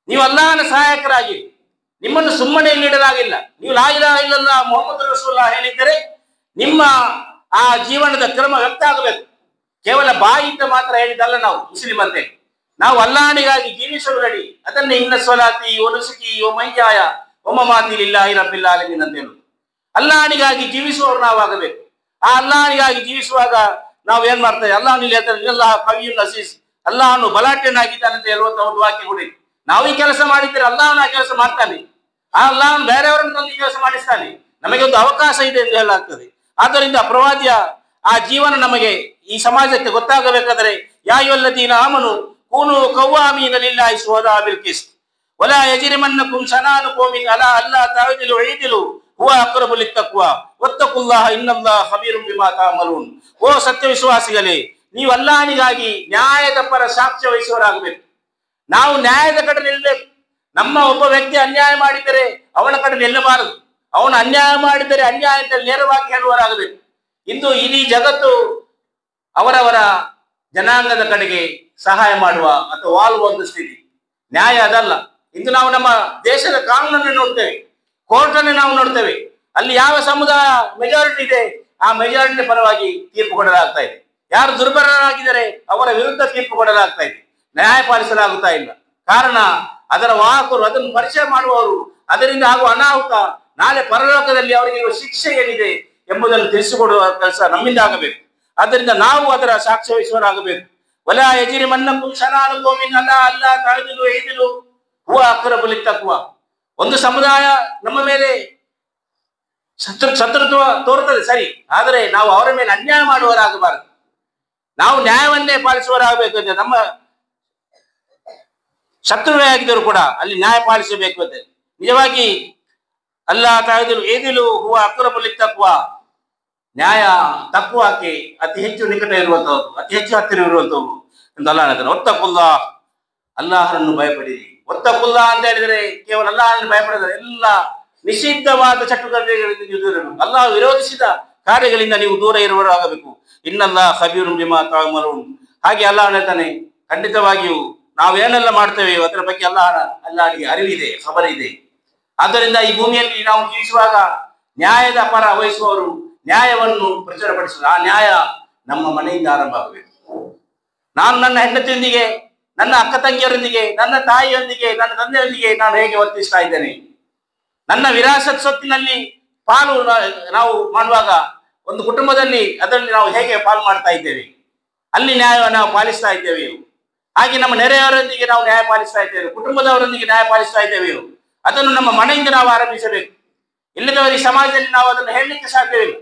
ನೀವು ಅಲ್ಲಾಹನ ಸಹಾಯಕರಾಗಿ. ನಿಮ್ಮನ್ನು ಸುಮ್ಮನೆ ನೀಡಲಾಗಿಲ್ಲ. ನೀವು ಲಾ ಇಲಾಹ ಇಲ್ಲಲ್ಲಾಹ್ ಮುಹಮ್ಮದ್ ರಸೂಲುಲ್ಲಾಹ್ ಹೇಳಿದ್ದರೆ ನಿಮ್ಮ ಆ ಜೀವನದ ಕ್ರಮ ವ್ಯಕ್ತ ಆಗಬೇಕು. ಕೇವಲ ಬಾಯಿಂದ ಮಾತ್ರ ಹೇಳಿದ್ದಲ್ಲ. ನಾವು ಮುಸ್ಲಿಂ ಅಂತೇಳಿ ನಾವು ಅಲ್ಲಾಹನಿಗಾಗಿ ಜೀವಿಸಲು ರೆಡಿ. ಅದನ್ನೇ ಇನ್ನ ಸ್ವಲಾತಿ ವನುಸುಕಿ ವಮಹ್ಯಾಯ ವಮಮಾತಿ ಲಿಲ್ಲಾಹಿ ರಬ್ಬಿಲ್ ಆಲಮೀನ್ ಅಂತ ಹೇಳುದು. ಅಲ್ಲಾಹನಿಗಾಗಿ ಜೀವಿಸುವವರು ನಾವು ಆಗಬೇಕು. ಆ ಅಲ್ಲಾಹನಿಗಾಗಿ ಜೀವಿಸುವಾಗ ನಾವು ಏನ್ ಮಾಡ್ತೇವೆ? ಅಲ್ಲಾಹ್ ಕವಿಯುಲ್ ಅಸೀಸ್, ಅಲ್ಲಾಹನು ಬಲಾಢ್ಯನಾಗಿದ್ದಾನೆ ಅಂತ ಹೇಳುವಂತ ಒಂದು ವಾಕ್ಯ ಕೂಡ ಇದೆ. ನಾವು ಈ ಕೆಲಸ ಮಾಡಿದ್ರೆ ಅಲ್ಲಾಹನ ಆ ಕೆಲಸ ಮಾಡ್ತಾನೆ. ಆ ಅಲ್ಲಾಹನು ಬೇರೆಯವರನ್ನು ತಂದು ಈ ಕೆಲಸ ಮಾಡಿಸ್ತಾನೆ. ನಮಗೆ ಒಂದು ಅವಕಾಶ ಇದೆ ಎಂದು ಹೇಳಲಾಗ್ತದೆ. ಆದ್ದರಿಂದ ಪ್ರವಾದಿಯ ಆ ಜೀವನ ನಮಗೆ ಈ ಸಮಾಜಕ್ಕೆ ಗೊತ್ತಾಗಬೇಕಾದರೆ ಯಾ ಅಯ್ಯುಹಲ್ಲದೀನ ಆಮನು ಕೂನು ಕವ್ವಾಮೀನ ಲಿಲ್ಲಾಹಿ ಶುಹದಾ ಬಿಲ್ ಕಿಸ್ಟ್ ವಲಾ ಯಜ್ರಿಮನ್ನಕುಂ ಶನಾನು ಕೌಮಿನ್ ಅಲಾ ಅಲ್ಲಾ ತಅದಿಲು ಇದಿಲು ಹುವ ಅಕ್ರಬು ಲಿತ್ತಕ್ವಾ ವತ್ತಕುಲ್ಲಾಹ ಇನ್ನಲ್ಲಾಹ ಖಬೀರುಂ ಬಿಮಾ ತಅಮಲೂನ್. ಓ ಸತ್ಯವಿಶ್ವಾಸಿಗಳೇ, ನೀವು ಅಲ್ಲಾಹನಿಗಾಗಿ ನ್ಯಾಯದ ಪರ ಸಾಕ್ಷ್ಯ ವಹಿಸುವವರಾಗಬೇಕು. ನಾವು ನ್ಯಾಯದ ಕಡೆ ನಿಲ್ಲಬೇಕು. ನಮ್ಮ ಒಬ್ಬ ವ್ಯಕ್ತಿ ಅನ್ಯಾಯ ಮಾಡಿದರೆ ಅವನ ಕಡೆ ನಿಲ್ಲಬಾರದು. ಅವನು ಅನ್ಯಾಯ ಮಾಡಿದರೆ ಅನ್ಯಾಯ ಅಂತ ನೇರವಾಗಿ ಹೇಳುವವರಾಗಬೇಕು. ಇಂದು ಇಡೀ ಜಗತ್ತು ಅವರವರ ಜನಾಂಗದ ಕಡೆಗೆ ಸಹಾಯ ಮಾಡುವ ಅಥವಾ ವಾಲುವ ಒಂದು ಸ್ಥಿತಿ. ನ್ಯಾಯ ಅದಲ್ಲ. ಇಂದು ನಾವು ನಮ್ಮ ದೇಶದ ಕಾನೂನನ್ನು ನೋಡ್ತೇವೆ, ಕೋರ್ಟನ್ನು ನಾವು ನೋಡ್ತೇವೆ. ಅಲ್ಲಿ ಯಾವ ಸಮುದಾಯ ಮೆಜಾರಿಟಿ ಇದೆ ಆ ಮೆಜಾರಿಟಿ ಪರವಾಗಿ ತೀರ್ಪು ಕೊಡಲಾಗ್ತಾ ಇದೆ. ಯಾರು ದುರ್ಬಲರಾಗಿದ್ದಾರೆ ಅವರ ವಿರುದ್ಧ ತೀರ್ಪು ಕೊಡಲಾಗ್ತಾ ಇದೆ. ನ್ಯಾಯ ಪಾಲಿಸಲಾಗುತ್ತಾ ಇಲ್ಲ. ಕಾರಣ ಅದರ ವಾಹಕರು, ಅದನ್ನು ಪರಿಚಯ ಮಾಡುವವರು, ಅದರಿಂದ ಆಗುವ ಅನಾಹುತ, ನಾಳೆ ಪರಲೋಕದಲ್ಲಿ ಅವರಿಗೆ ಶಿಕ್ಷೆ ಏನಿದೆ ಎಂಬುದನ್ನು ತಿಳಿಸಿಕೊಡುವ ಕೆಲಸ ನಮ್ಮಿಂದ ಆಗಬೇಕು. ಆದ್ದರಿಂದ ನಾವು ಅದರ ಸಾಕ್ಷ್ಯ ವಹಿಸುವವರಾಗಬೇಕು. ವಲಾ ಯಜ್ರಿಮನ್ನಕುಂ ಶನಾನು ಕೌಮಿನ್ ಅಲಾ ಅಲ್ಲಾ ತಅದಿಲು ಇದಿಲು ಹುವ ಅಕ್ರಬು ಲಿತ್ತಕ್ವಾ. ಒಂದು ಸಮುದಾಯ ನಮ್ಮ ಮೇಲೆ ಶತ್ರುತ್ವ ತೋರುತ್ತದೆ ಸರಿ, ಆದರೆ ನಾವು ಅವರ ಮೇಲೆ ಅನ್ಯಾಯ ಮಾಡುವವರಾಗಬಾರದು. ನಾವು ನ್ಯಾಯವನ್ನೇ ಪಾಲಿಸುವವರಾಗಬೇಕು. ಅಂತ ನಮ್ಮ ಶತ್ರುವೇ ಆಗಿದ್ದರೂ ಕೂಡ ಅಲ್ಲಿ ನ್ಯಾಯ ಪಾಲಿಸಬೇಕು ಅಂತ. ನಿಜವಾಗಿ ಅಲ್ಲಾ ತಅದಿಲು ಇದಿಲು ಹುವ ಅಕ್ರಬು ಲಿತ್ತಕ್ವಾ, ನ್ಯಾಯ ತಕ್ವಾಕ್ಕೆ ಅತಿ ಹೆಚ್ಚು ನಿಕಟ ಇರುವಂತಹದ್ದು, ಅತಿ ಹೆಚ್ಚು ಹತ್ತಿರ ಇರುವಂತಹದ್ದು ಎಂದು ಅಲ್ಲಾಹ್ ಹೇಳ್ತಾನೆ. ಒತ್ತಕುಲ್ಲಾ, ಅಲ್ಲಾಹರನ್ನು ಭಯಪಡಿರಿ. ಒತ್ತಕುಲ್ಲಾ ಅಂತ ಹೇಳಿದರೆ ಕೇವಲ ಅಲ್ಲಾಹರನ್ನು ಭಯಪಡಿದರೆ ಎಲ್ಲ ನಿಷಿದ್ಧವಾದ ಚಟುವಟಿಕೆಗಳಿಂದ ನೀವು ದೂರ ಇರಬೇಕು. ಅಲ್ಲಾಹ್ ವಿರೋಧಿಸಿದ ಕಾರ್ಯಗಳಿಂದ ನೀವು ದೂರ ಇರುವವರಾಗಬೇಕು. ಇನ್ನಲ್ಲಾಹ ಖಬೀರುಂ ಬಿಮಾ ತಅಮಲೂನ್. ಹಾಗೆ ಅಲ್ಲಾಹ್ ಹೇಳ್ತಾನೆ, ಖಂಡಿತವಾಗಿಯೂ ನಾವೇನೆಲ್ಲ ಮಾಡ್ತೇವೆ ಅದರ ಬಗ್ಗೆ ಅಲ್ಲಾಹನಿಗೆ ಅರಿವಿದೆ, ಖಬರ್ ಇದೆ. ಆದ್ದರಿಂದ ಈ ಭೂಮಿಯಲ್ಲಿ ನಾವು ಜೀವಿಸುವಾಗ ನ್ಯಾಯದ ಪರ ವಹಿಸುವವರು, ನ್ಯಾಯವನ್ನು ಪ್ರಚುರಪಡಿಸುವುದು. ಆ ನ್ಯಾಯ ನಮ್ಮ ಮನೆಯಿಂದ ಆರಂಭ ಆಗಬೇಕು. ನಾನು ನನ್ನ ಹೆಂಡತಿಯೊಂದಿಗೆ, ನನ್ನ ಅಕ್ಕ ತಂಗಿಯರೊಂದಿಗೆ, ನನ್ನ ತಾಯಿಯೊಂದಿಗೆ, ನನ್ನ ತಂದೆಯೊಂದಿಗೆ ನಾನು ಹೇಗೆ ವರ್ತಿಸ್ತಾ ಇದ್ದೇನೆ, ನನ್ನ ವಿರಾಸತ್ ಸ್ವತ್ತಿನಲ್ಲಿ ಪಾಲು ನಾವು ಮಾಡುವಾಗ ಒಂದು ಕುಟುಂಬದಲ್ಲಿ ಅದರಲ್ಲಿ ನಾವು ಹೇಗೆ ಪಾಲು ಮಾಡ್ತಾ ಇದ್ದೇವೆ, ಅಲ್ಲಿ ನ್ಯಾಯವನ್ನು ನಾವು ಪಾಲಿಸ್ತಾ ಇದ್ದೇವೆಯೋ, ಹಾಗೆ ನಮ್ಮ ನೆರೆಯವರೊಂದಿಗೆ ನಾವು ನ್ಯಾಯ ಪಾಲಿಸ್ತಾ ಇದ್ದೇವೆ, ಕುಟುಂಬದವರೊಂದಿಗೆ ನ್ಯಾಯ ಪಾಲಿಸ್ತಾ ಇದ್ದೇವೆಯೋ, ಅದನ್ನು ನಮ್ಮ ಮನೆಯಿಂದ ನಾವು ಆರಂಭಿಸಬೇಕು. ಇಲ್ಲದವರಿಗೆ ಸಮಾಜದಲ್ಲಿ ನಾವು ಅದನ್ನು ಹೇಳಲಿಕ್ಕೆ ಸಾಧ್ಯವಿಲ್ಲ.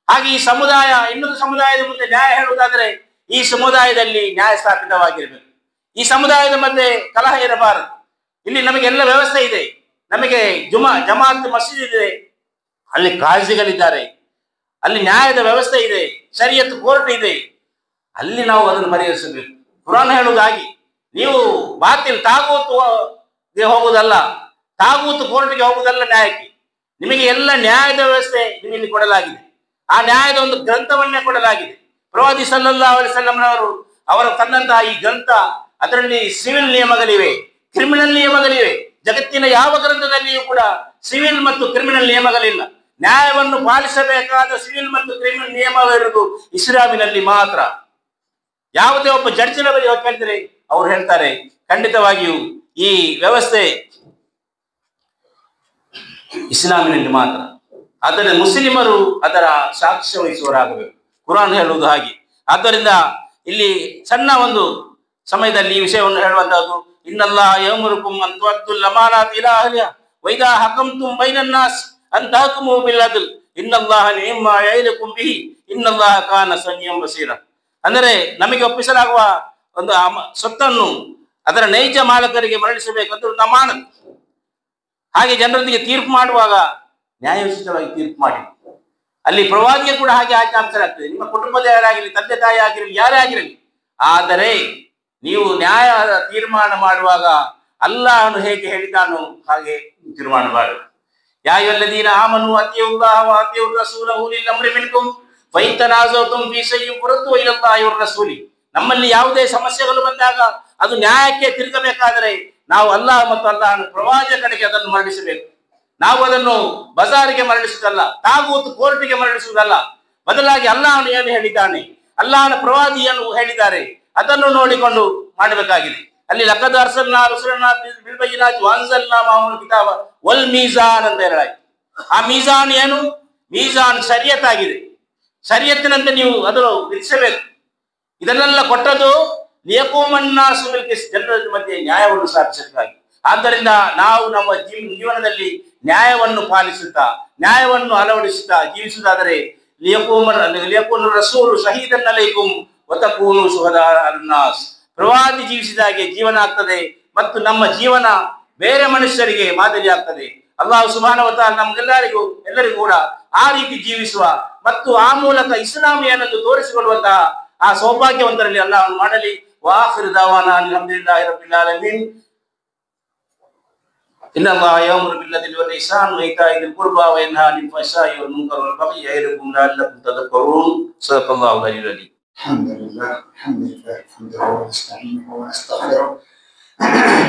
ಹಾಗೆ ಈ ಸಮುದಾಯ ಇನ್ನೊಂದು ಸಮುದಾಯದ ಮುಂದೆ ನ್ಯಾಯ ಹೇಳುವುದಾದರೆ ಈ ಸಮುದಾಯದಲ್ಲಿ ನ್ಯಾಯ ಸ್ಥಾಪಿತವಾಗಿರಬೇಕು. ಈ ಸಮುದಾಯದ ಮಧ್ಯೆ ಕಲಹ ಇರಬಾರದು. ಇಲ್ಲಿ ನಮಗೆಲ್ಲ ವ್ಯವಸ್ಥೆ ಇದೆ. ನಮಗೆ ಜಮಾತ್ ಮಸೀದ್ ಇದೆ, ಅಲ್ಲಿ ಕಾಜಿಗಳಿದ್ದಾರೆ, ಅಲ್ಲಿ ನ್ಯಾಯದ ವ್ಯವಸ್ಥೆ ಇದೆ, ಶರಿಯತ್ ಕೋರ್ಟ್ ಇದೆ. ಅಲ್ಲಿ ನಾವು ಅದನ್ನು ಪರಿಹರಿಸಬೇಕು. ಕುರಾನ್ ಹೇಳುವುದಾಗಿ ನೀವು ಬಾತಿಲ್ ತಾಗೂತ್ಗೆ ಹೋಗುವುದಲ್ಲ, ತಾಗೂತ್ ಕೋರ್ಟ್ಗೆ ಹೋಗುವುದಲ್ಲ ನ್ಯಾಯಕ್ಕೆ. ನಿಮಗೆ ಎಲ್ಲ ನ್ಯಾಯದ ವ್ಯವಸ್ಥೆ ನಿಮಗೆ ಕೊಡಲಾಗಿದೆ. ಆ ನ್ಯಾಯದ ಒಂದು ಗ್ರಂಥವನ್ನೇ ಕೊಡಲಾಗಿದೆ. ಪ್ರವಾದಿ ಸಲ್ಲಲ್ಲಾಹು ಅಲೈಹಿ ವಸಲ್ಲಂರವರು ಅವರ ತನ್ನಂತಹ ಈ ಗ್ರಂಥ, ಅದರಲ್ಲಿ ಸಿವಿಲ್ ನಿಯಮಗಳಿವೆ, ಕ್ರಿಮಿನಲ್ ನಿಯಮಗಳಿವೆ. ಜಗತ್ತಿನ ಯಾವ ಗ್ರಂಥದಲ್ಲಿಯೂ ಕೂಡ ಸಿವಿಲ್ ಮತ್ತು ಕ್ರಿಮಿನಲ್ ನಿಯಮಗಳಿಲ್ಲ. ನ್ಯಾಯವನ್ನು ಪಾಲಿಸಬೇಕಾದ ಸಿವಿಲ್ ಮತ್ತು ಕ್ರಿಮಿನಲ್ ನಿಯಮವಿರುವುದು ಇಸ್ಲಾಮಿನಲ್ಲಿ ಮಾತ್ರ. ಯಾವುದೇ ಒಬ್ಬ ಜಡ್ಜಿನ ಬಳಿ ಹೋಗಿ ಕೇಳಿದರೆ ಅವ್ರು ಹೇಳ್ತಾರೆ, ಖಂಡಿತವಾಗಿಯೂ ಈ ವ್ಯವಸ್ಥೆ ಇಸ್ಲಾಮಿನಲ್ಲಿ ಮಾತ್ರ. ಆದರೆ ಮುಸ್ಲಿಮರು ಅದರ ಸಾಕ್ಷ್ಯ ವಹಿಸುವವರಾಗಬೇಕು. ಕುರಾನ್ ಹೇಳುವುದು ಹಾಗೆ. ಆದ್ದರಿಂದ ಇಲ್ಲಿ ಸಣ್ಣ ಒಂದು ಸಮಯದಲ್ಲಿ ಈ ವಿಷಯವನ್ನು ಹೇಳುವಂತಹದ್ದು. ಇನ್ನಲ್ಲಾಹ ಯಅಮುರುಕುಂ ಅನ್ ತುಅದ್ದುಲ್ ಅಮಾನಾತ್ ಇಲಾ ಅಹ್ಲಿಹಾ ವ ಇದಾ ಹಕಮ್ತುಂ ಬೈನನ್ ನಾಸ್ ಅನ್ ತಹಕುಮು ಬಿಲ್ ಅದ್ಲ್ ಇನ್ನಲ್ಲಾಹ ನಿಅಮ್ಮಾ ಯಇದುಕುಂ ಬಿಹಿ ಇನ್ನಲ್ಲಾಹ ಕಾನ ಸಮೀಅನ್ ಬಸೀರಾ. ಅಂದರೆ ನಮಗೆ ಒಪ್ಪಿಸಲಾಗುವ ಒಂದು ಸ್ವತ್ತನ್ನು ಅದರ ನೈಜ ಮಾಲಕರಿಗೆ ಮರಳಿಸಬೇಕಂತ ಒಂದು ಅಮಾನತ್. ಹಾಗೆ ಜನರೊಂದಿಗೆ ತೀರ್ಪು ಮಾಡುವಾಗ ನ್ಯಾಯೋಚಿತವಾಗಿ ತೀರ್ಪು ಮಾಡಿ. ಅಲ್ಲಿ ಪ್ರವಾದಿಗೆ ಕೂಡ ಹಾಗೆ ಆಜ್ಞಾಪಿಸಲಾಗ್ತದೆ, ನಿಮ್ಮ ಕುಟುಂಬದ ಯಾರಾಗಿರಲಿ, ತಂದೆ ತಾಯಿ ಆಗಿರಲಿ, ಯಾರೇ ಆಗಿರಲಿ. ಆದರೆ ನೀವು ನ್ಯಾಯ ತೀರ್ಮಾನ ಮಾಡುವಾಗ ಅಲ್ಲಾಹನು ಹೇಗೆ ಹೇಳಿದ್ದಾನೋ ಹಾಗೆ ತೀರ್ಮಾನ ಮಾಡು. ಯಾ ಅಯ್ಯುಹಲ್ಲದೀನ ಆಮನು ಅತಿಯುಲ್ಲಾಹ ವ ಅತಿಯುರ್ ರಸೂಲ ಉಲಿಲ್ ಅಮ್ರಿ ಮಿನ್ಕುಂ ಫೈನ್ ತನಾಜಅ್ತುಂ ಫೀ ಶೈಇನ್ ಫರುದ್ದುಹು ಇಲಲ್ಲಾಹಿ ವರ್ ರಸೂಲಿ. ನಮ್ಮಲ್ಲಿ ಯಾವುದೇ ಸಮಸ್ಯೆಗಳು ಬಂದಾಗ ಅದು ನ್ಯಾಯಕ್ಕೆ ತಿರುಗಬೇಕಾದರೆ ನಾವು ಅಲ್ಲಾಹ ಮತ್ತು ಅಲ್ಲಾಹನ ಪ್ರವಾದಿಯ ಕಡೆಗೆ ಅದನ್ನು ಮರಳಿಸಬೇಕು. ನಾವು ಅದನ್ನು ಬಜಾರಿಗೆ ಮರಳಿಸುವುದಲ್ಲ, ತಾಗೂತು ಕೋರ್ಟಿಗೆ ಮರಳಿಸುವುದಲ್ಲ. ಬದಲಾಗಿ ಅಲ್ಲಾಹನು ಏನು ಹೇಳಿದ್ದಾನೆ, ಅಲ್ಲಾಹನ ಪ್ರವಾದಿಯನ್ನು ಹೇಳಿದ್ದಾರೆ, ಅದನ್ನು ನೋಡಿಕೊಂಡು ಮಾಡಬೇಕಾಗಿದೆ. ಅಲ್ಲಿ ಲಕದ್ ಅರ್ಸಲ್ನಾ ರುಸುಲನಾ ಬಿಲ್ ಬಯ್ಯಿನಾತಿ ವ ಅನ್ಜಲ್ನಾ ಮಅಹುಲ್ ಕಿತಾಬ ವಲ್ ಮೀಜಾನ್ ಅಂತ ಹೇಳಲಾಯಿತು. ಆ ಮೀಜಾನ್ ಏನು? ಮೀಜಾನ್ ಶರಿಯತ್ ಆಗಿದೆ. ಶರಿಯತ್ತಿನಂತೆ ನೀವು ಅದನ್ನು ವಿಧಿಸಬೇಕು. ಇದನ್ನೆಲ್ಲ ಕೊಟ್ಟದ್ದು ಲಿಯಕೂಮನ್ನಾಸು ಬಿಲ್ ಕಿಸ್ಟ್, ಜನರ ಮಧ್ಯೆ ನ್ಯಾಯವನ್ನು ಸ್ಥಾಪಿಸಬೇಕಾಗಿ. ಆದ್ದರಿಂದ ನಾವು ನಮ್ಮ ಜೀವನದಲ್ಲಿ ನ್ಯಾಯವನ್ನು ಪಾಲಿಸುತ್ತಾ, ನ್ಯಾಯವನ್ನು ಅಳವಡಿಸುತ್ತಾ ಜೀವಿಸುವುದಾದರೆ ಲಿಯಕೂನ ರಸೂಲು ಶಹೀದನ್ ಅಲೈಕುಂ ವ ತಕೂನು ಶುಹದಾ ಅಲನ್ ನಾಸ್, ಪ್ರವಾದಿ ಜೀವಿಸಿದಾಗೆ ಜೀವನ ಆಗ್ತದೆ ಮತ್ತು ನಮ್ಮ ಜೀವನ ಬೇರೆ ಮನುಷ್ಯರಿಗೆ ಮಾದರಿ ಆಗ್ತದೆ. ಅಲ್ಲಾಹು ಸುಬ್ಹಾನಹು ವ ತಆಲಾ ನಮಗೆಲ್ಲರಿಗೂ ಕೂಡ ಆ ರೀತಿ ಜೀವಿಸುವ ಮತ್ತು ಆ ಮೂಲಕ ಇಸ್ಲಾಂ ಏನೆಂದು ತೋರಿಸಿಕೊಡುವಂತಹ ಆ ಸೌಭಾಗ್ಯವಂತರಲ್ಲಿ ಅಲ್ಲಾಹನು ಮಾಡಲಿ. ವಾಖಿರು ದಾವಾನಾ ಅಲ್ಹಮ್ದುಲಿಲ್ಲಾಹಿ ರಬ್ಬಿಲ್ ಆಲಮೀನ್. ಇನ್ನಲ್ಲಾಹ ಯಅಮುರು ಬಿಲ್ ಅದ್ಲಿ ವಲ್ ಇಹ್ಸಾನ್ ವ ಈತಾಇ ದಿಲ್ ಕುರ್ಬಾ ವ ಯನ್ಹಾ Anil ಫಹ್ಶಾಯಿ ವಲ್ ಮುನ್ಕರ್ ವಲ್ ಬಗ್ಯಿ ಯಇದುಕುಂ ಲಅಲ್ಲಕುಂ ತದಕ್ಕರೂನ್. ಸದಕಲ್ಲಾಹು ಅಲ್-ಅಲಿಯ್ಯುಲ್ haleem. alhamdulillah hamdahu wa nasta'inuhu wa nastaghfiruh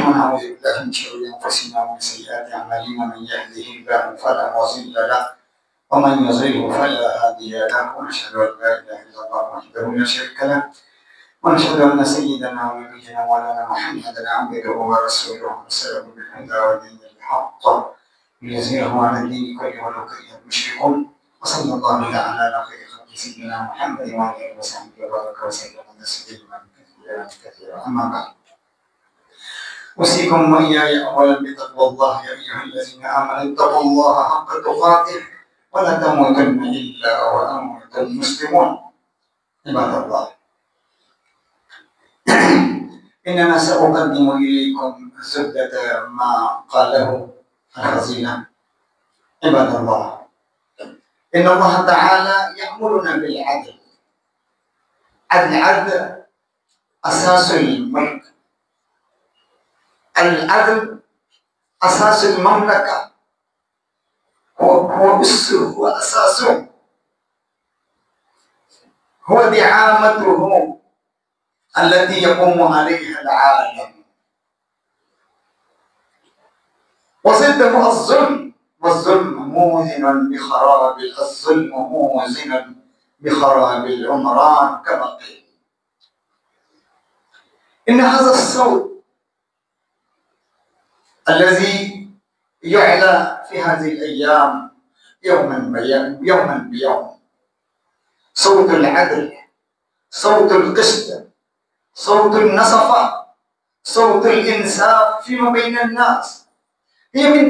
wa na'udzu billahi min shururi anfusina wa min sayyiati a'malina man yahdihillahu fala mudilla lahu wa man yudlil fala hadiya lahu wa nashhadu an la ilaha illallah wahdahu la sharika lahu wa nashhadu anna sayyidana wa nabiyyana wa lana Muhammadan 'abduhu wa rasuluhu arsalahu bil huda wa dinil haqq liyuzhirahu 'ala ad-dini kullihi wa law kariha al-mushrikun. Wa sallallahu ta'ala ala khairi سيدنا محمد وعلى اله وصحبه وبارك وسلم تسليما كثيرا. اما بعد، اوصيكم واياي اولا بتقوى الله يا ايها الذين امنوا اتقوا الله حق تقاته ولا تموتن الا وانتم مسلمون. عباد الله، اننا ساقدم اليكم زبده ما قاله الخزينه. عباد الله، إن الله تعالى يأمرنا بالعدل. العدل أساس الملك، العدل أساس المملكة، هو أسه وأساسه، هو دعامته التي يقوم عليها العالم. وضده الظلم، والظلم موزن بخراب العمران كما قيل. إن هذا الصوت الذي يعلى في هذه الأيام يوما بيوم صوت العدل، صوت القسط، صوت النصفة، صوت الإنصاف فيما بين الناس، هي من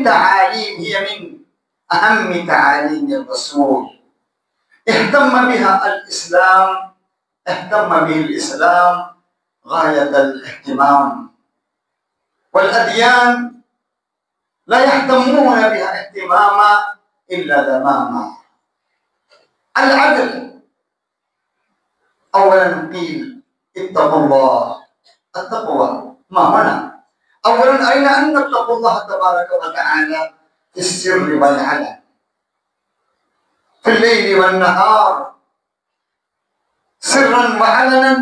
أهم تعاليم الرسول. اهتم به الإسلام غاية الاهتمام، والأديان لا يهتمون بها اهتماما إلا ذماما. العدل، أولا قيل اتقوا الله. التقوى ما هنا؟ أولا أين أن نتقوا الله تبارك وتعالى في السر والعلن، في الليل والنهار، سرا وعلنا،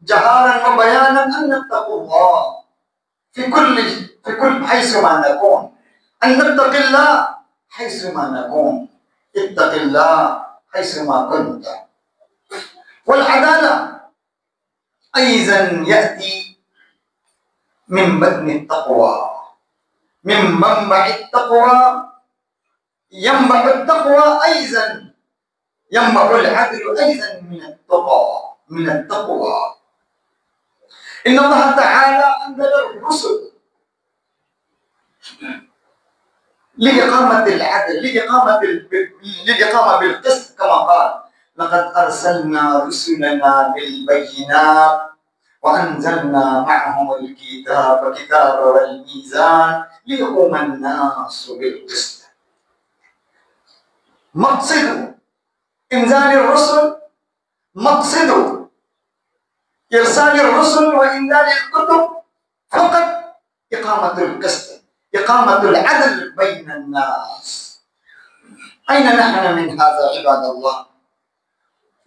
جهارا وبيانا، أن نتقوا الله في كل حيثما نكون، أن نتقي الله حيثما نكون. اتق الله حيثما كنت. والعدالة أيضا يأتي من بدن التقوى، من منبع التقوى. ينبع التقوى أيضا، ينبع العدل أيضا من التقوى. إن الله تعالى أنزل الرسل لإقامة العدل، للإقامة بالقسط، كما قال: لقد أرسلنا رسلنا بالبينات وأنزلنا معهم الكتاب والميزان ليقوم الناس بالقسط. مقصد إنزال الرسل، مقصد إرسال الرسل وإنزال الكتب فقط إقامة القسط، إقامة العدل بين الناس. أين نحن من هذا عباد الله؟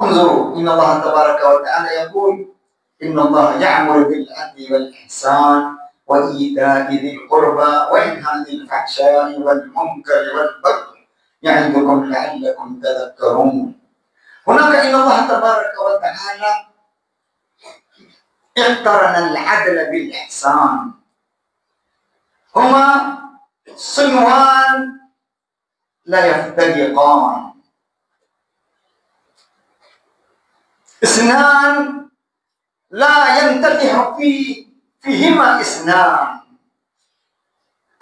انظروا، إن الله تبارك وتعالى يقول: إن الله يأمر بالعدل والإحسان وإيتاء ذي القربى وينهى عن الفحشاء والمنكر والبغي يعظكم لعلكم تذكرون. هناك إن الله تبارك وتعالى اقترن العدل بالإحسان، هما صنوان لا يفترقان، اثنان لا ينتفع فيهما اثنان.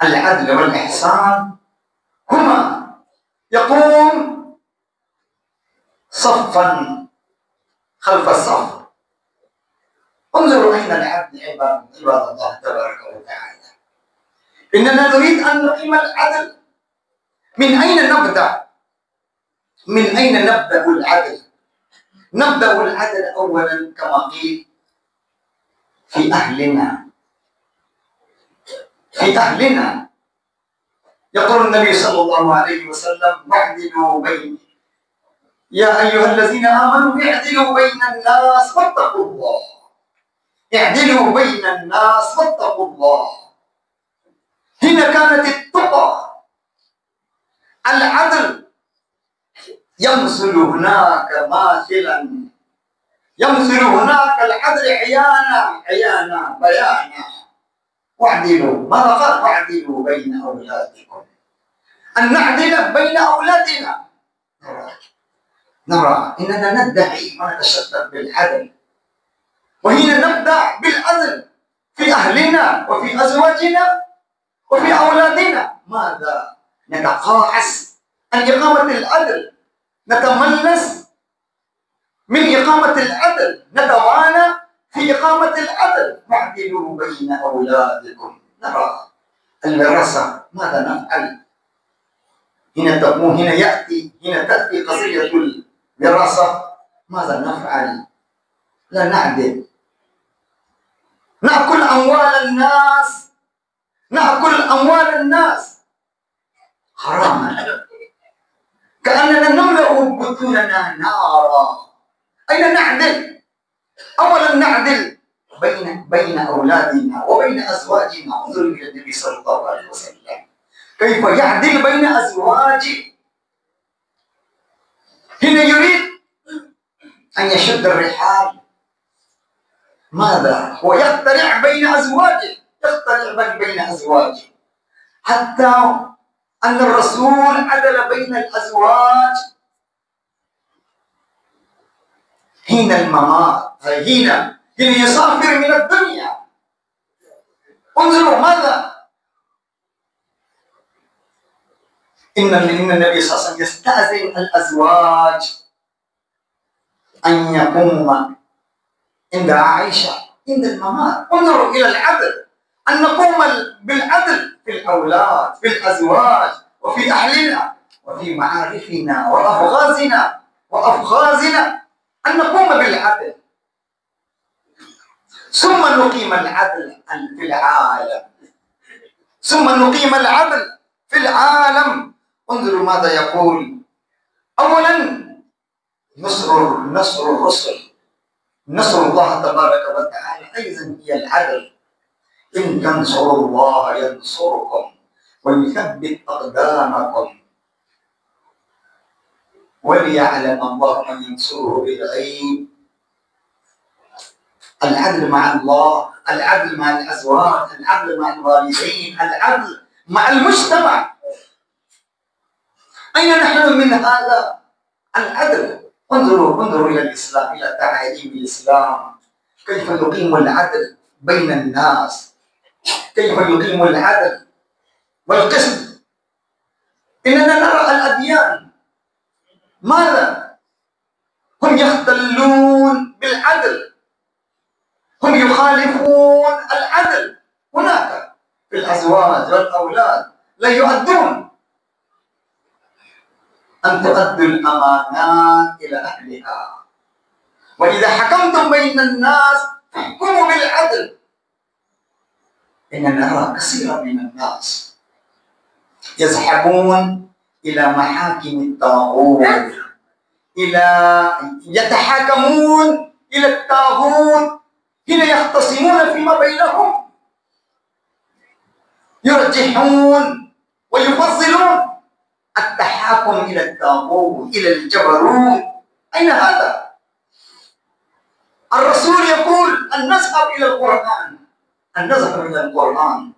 العدل والإحسان هما يقوم صفا خلف الصف. انظروا أين العدل عباد الله تبارك وتعالى. إننا نريد أن نقيم العدل. من أين نبدأ؟ من أين نبدأ العدل؟ نبدأ العدل أولا كما قيل في أهلنا. في أهلنا يقول النبي صلى الله عليه وسلم: واعدلوا بين، يا أيها الذين آمنوا اعدلوا بين الناس واتقوا الله. اعدلوا بين الناس واتقوا الله. هنا كانت التقى. العدل يمثل هناك ماثلا، يمثل هناك العدل عيانا بيانا. واعدلوا، ماذا قال؟ واعدلوا بين أولادكم. أن نعدل بين أولادنا. نرى إننا ندعي ونتشدد بالعدل، وهنا نبدأ بالعدل في أهلنا وفي أزواجنا وفي أولادنا. ماذا؟ نتقاعس عن إقامة العدل، نتملس من إقامة العدل، نتوانى في إقامة العدل. واعدلوا بين أولادكم. نرى الوراثة ماذا نفعل؟ هنا تأتي قضية الوراثة. ماذا نفعل؟ لا نعدل، نأكل أموال الناس، نأكل أموال الناس حراما، كأننا نملأ بطوننا نارا. أين نعدل؟ أولا نعدل بين أولادنا وبين أزواجنا. انظر إلى النبي صلى الله عليه وسلم كيف يعدل بين أزواجه. هنا يريد أن يشد الرحال. ماذا؟ ويخترع بين أزواجه، يخترع بين أزواجه، حتى أن الرسول عدل بين الأزواج حين الممات، حين يسافر من الدنيا. انظروا ماذا؟ إن النبي صلى الله عليه وسلم يستأذن الأزواج أن يقوم عند عائشة عند الممات. انظروا إلى العدل، أن نقوم بالعدل في الأولاد، في الأزواج، وفي أهلنا، وفي معارفنا وأفغازنا، أن نقوم بالعدل. ثم نقيم العدل في العالم، ثم نقيم العدل في العالم. انظروا ماذا يقول. أولا نصر الرسل، نصر الله تبارك وتعالى أيضا هي العدل. إن تنصروا الله ينصركم ويثبت أقدامكم وليعلم الله من ينصره بالغيب. العدل مع الله، العدل مع الأزواج، العدل مع الوالدين، العدل مع المجتمع. أين نحن من هذا العدل؟ انظروا إلى الإسلام، إلى تعاليم الإسلام، كيف نقيم العدل بين الناس، كيف يقيم العدل والقسط. إننا نرى الأديان ماذا؟ هم يختلون بالعدل، هم يخالفون العدل. هناك في الأزواج والأولاد لا يؤدون. أن تؤدوا الأمانات إلى أهلها، وإذا حكمتم بين الناس فاحكموا بالعدل. إننا نرى كثيرا من الناس يذهبون إلى محاكم الطاغوت، يتحاكمون إلى الطاغوت، هنا يختصمون فيما بينهم، يرجحون ويفضلون التحاكم إلى الطاغوت، إلى الجبروت. أين هذا؟ الرسول يقول أن نذهب إلى القرآن، أن نذهب إلى القرآن،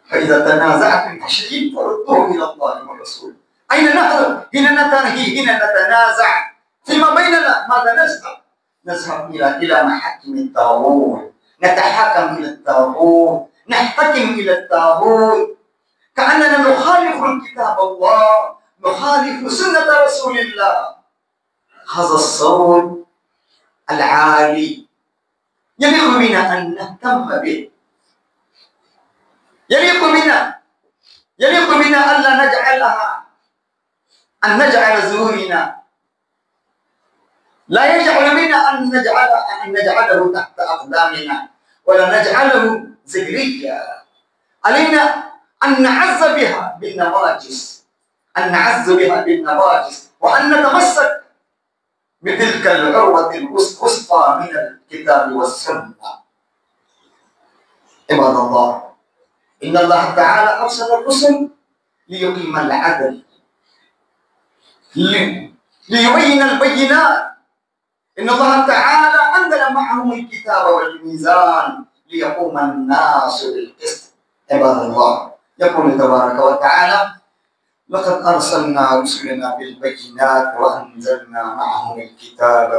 فإذا تنازعتم في شيء فردوه إلى الله والرسول. أين نذهب؟ هنا نتنازع فيما بيننا. ماذا نذهب؟ نذهب إلى محاكم الطاغوت، نتحاكم إلى الطاغوت، نحتكم إلى الطاغوت، كأننا نخالف الكتاب الله، نخالف سنة رسول الله. هذا الصوت العالي يليق بنا أن نهتم به، يليق بنا ألا نجعلها، أن نجعل زورنا، لا يجعل بنا أن نجعله تحت أقدامنا ولا نجعله زجريا. علينا أن نعز بها بالنواجس، وأن نتمسك بتلك العروة الوثقى من الكتاب والسنة. عباد الله، إن الله تعالى أرسل الرسل ليقيم العدل، ليبين البينات. إن الله تعالى أنزل معهم الكتاب والميزان ليقوم الناس بالقسط. عباد الله، يقول تبارك وتعالى: لقد أرسلنا رسلنا بالبينات وأنزلنا معهم الكتاب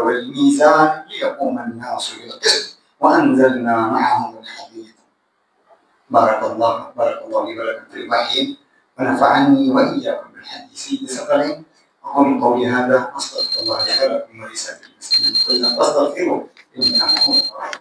والميزان ليقوم الناس بالقسط وأنزلنا معهم الحديد. بارك الله لي ولكم في الوحي، ونفعني وإياكم بالحديث بثقلين. أقول قولي هذا، أستغفر الله لي ولكم ولسائر المسلمين، فإذا فاستغفروه إنه هو الغفور الرحيم.